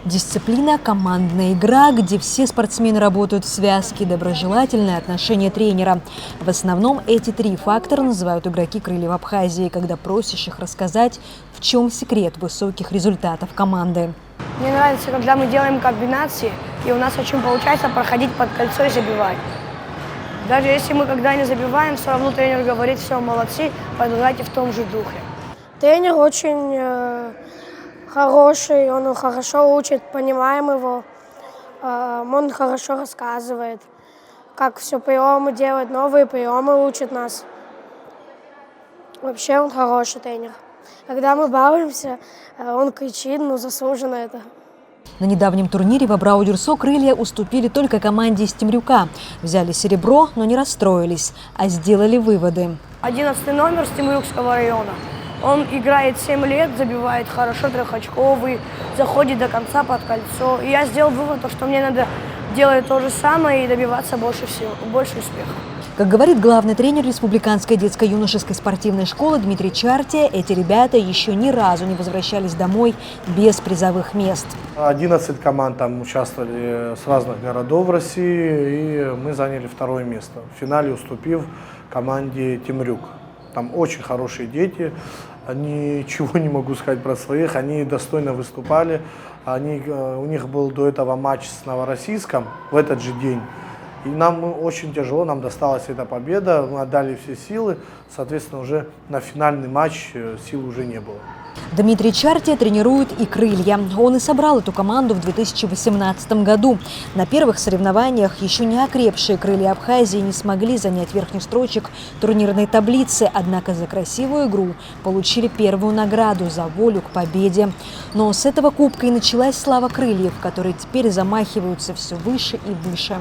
Дисциплина, командная игра, где все спортсмены работают в связке, доброжелательное отношение тренера. В основном эти три фактора называют игроки крыльев Абхазии, когда просишь их рассказать, в чем секрет высоких результатов команды. Мне нравится, когда мы делаем комбинации, и у нас очень получается проходить под кольцо и забивать. Даже если мы когда не забиваем, все равно тренер говорит: все, молодцы, продолжайте в том же духе. Тренер очень хороший, он хорошо учит, понимаем его, он хорошо рассказывает, как все приемы делает, новые приемы учит нас. Вообще он хороший тренер. Когда мы балуемся, он кричит, заслуженно это. На недавнем турнире в Абрау-Дюрсо крылья уступили только команде из Темрюка. Взяли серебро, но не расстроились, а сделали выводы. 11 номер с Темрюкского района. Он играет 7 лет, забивает хорошо, трехочковый, заходит до конца под кольцо. И я сделал вывод, что мне надо делать то же самое и добиваться больше успеха. Как говорит главный тренер Республиканской детско-юношеской спортивной школы Дмитрий Чартия, эти ребята еще ни разу не возвращались домой без призовых мест. 11 команд там участвовали с разных городов России, и мы заняли 2-е место, в финале уступив команде Темрюк. Там очень хорошие дети, ничего не могу сказать про своих, они достойно выступали. У них был до этого матч с Новороссийском в этот же день. И нам очень тяжело, нам досталась эта победа, мы отдали все силы, соответственно, уже на финальный матч сил уже не было. Дмитрий Чартия тренирует и крылья. Он и собрал эту команду в 2018 году. На первых соревнованиях еще не окрепшие крылья Абхазии не смогли занять верхних строчек турнирной таблицы, однако за красивую игру получили первую награду за волю к победе. Но с этого кубка и началась слава крыльев, которые теперь замахиваются все выше и выше.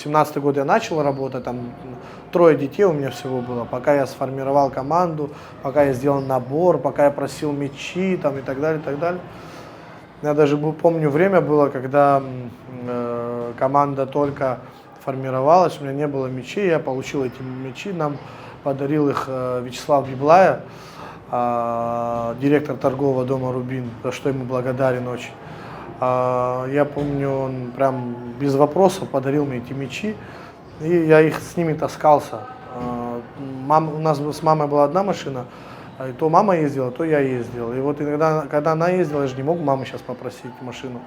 17-й год я начал работать, там 3 детей у меня всего было, пока я сформировал команду, пока я сделал набор, пока я просил мячи там, и так далее, и так далее. Я даже помню, время было, когда команда только формировалась, у меня не было мячей, я получил эти мячи, нам подарил их Вячеслав Библая, директор торгового дома «Рубин», за что ему благодарен очень. Я помню, он прям без вопросов подарил мне эти мячи, и я их с ними таскался. У нас с мамой была одна машина, и то мама ездила, то я ездил. И вот иногда, когда она ездила, я же не мог мамы сейчас попросить машину.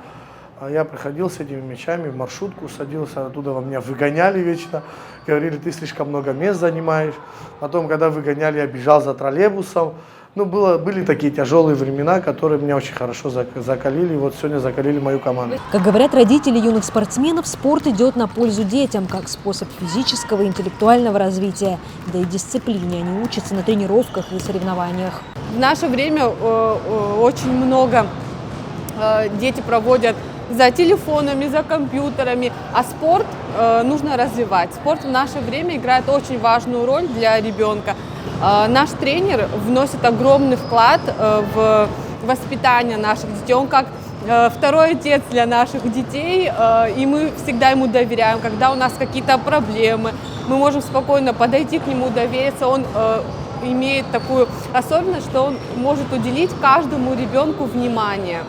Я приходил с этими мячами в маршрутку, садился, оттуда во меня выгоняли вечно, говорили: ты слишком много мест занимаешь. Потом, когда выгоняли, я бежал за троллейбусом. Были такие тяжелые времена, которые меня очень хорошо закалили. Вот сегодня закалили мою команду. Как говорят родители юных спортсменов, спорт идет на пользу детям, как способ физического и интеллектуального развития. Да и дисциплине они учатся на тренировках и соревнованиях. В наше время очень много дети проводят за телефонами, за компьютерами, а спорт нужно развивать. Спорт в наше время играет очень важную роль для ребенка. Наш тренер вносит огромный вклад в воспитание наших детей. Он как второй отец для наших детей, и мы всегда ему доверяем. Когда у нас какие-то проблемы, мы можем спокойно подойти к нему, довериться. Он имеет такую особенность, что он может уделить каждому ребенку внимание.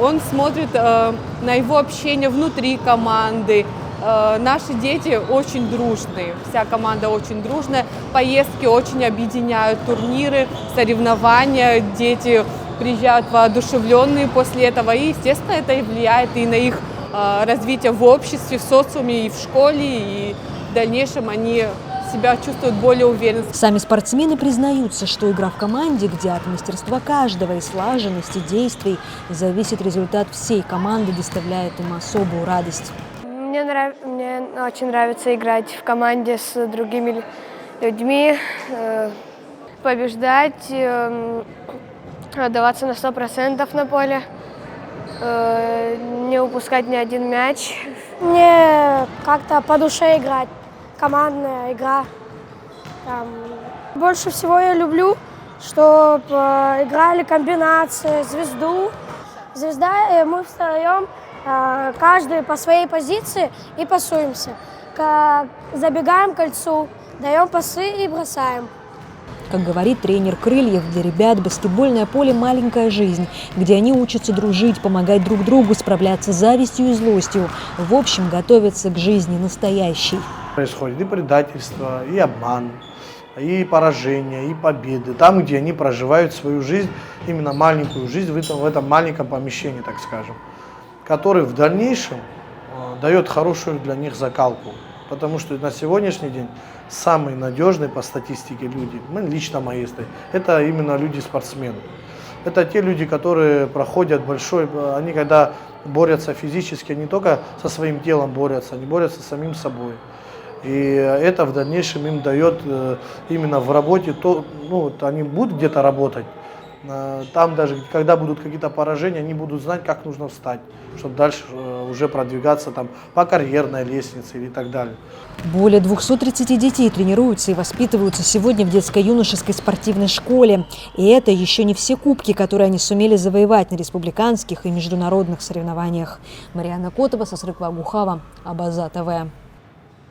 Он смотрит на его общение внутри команды. Наши дети очень дружные, вся команда очень дружная, поездки очень объединяют, турниры, соревнования, дети приезжают воодушевленные после этого, и, естественно, это и влияет и на их развитие в обществе, в социуме, и в школе, и в дальнейшем они себя чувствуют более уверенно. Сами спортсмены признаются, что игра в команде, где от мастерства каждого и слаженности действий зависит результат всей команды, доставляет им особую радость. Мне очень нравится играть в команде с другими людьми, побеждать, отдаваться на 100% на поле, не упускать ни один мяч. Мне как-то по душе играть, командная игра. Больше всего я люблю, чтобы играли комбинации, звезду. Звезда, мы встаем, каждый по своей позиции и пасуемся. Забегаем к кольцу, даем пасы и бросаем. Как говорит тренер «Крыльев», для ребят баскетбольное поле – маленькая жизнь, где они учатся дружить, помогать друг другу, справляться с завистью и злостью. В общем, готовятся к жизни настоящей. Происходит и предательство, и обман, и поражения, и победы. Там, где они проживают свою жизнь, именно маленькую жизнь в этом маленьком помещении, так скажем, который в дальнейшем дает хорошую для них закалку. Потому что на сегодняшний день самые надежные по статистике люди, лично мои, это именно люди-спортсмены. Это те люди, которые проходят большой, они когда борются физически, не только со своим телом борются, они борются с самим собой. И это в дальнейшем им дает именно в работе, они будут где-то работать, там даже когда будут какие-то поражения, они будут знать, как нужно встать, чтобы дальше уже продвигаться там, по карьерной лестнице и так далее. Более 230 детей тренируются и воспитываются сегодня в детско-юношеской спортивной школе. И это еще не все кубки, которые они сумели завоевать на республиканских и международных соревнованиях. Марьяна Котова, Сосрыкова Гухава, Абаза ТВ.